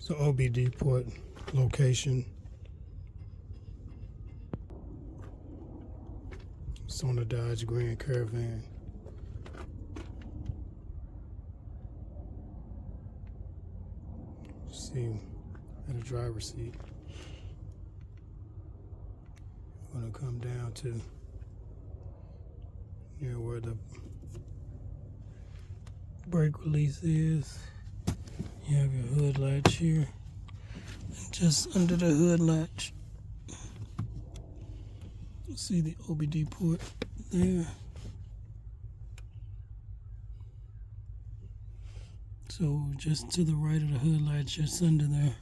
It's the OBD port location. It's on the Dodge Grand Caravan. See, at the driver's seat. I'm gonna come down to near where the brake release is. You have your hood latch here. And just under the hood latch, you see the OBD port there. So just to the right of the hood latch, just under there.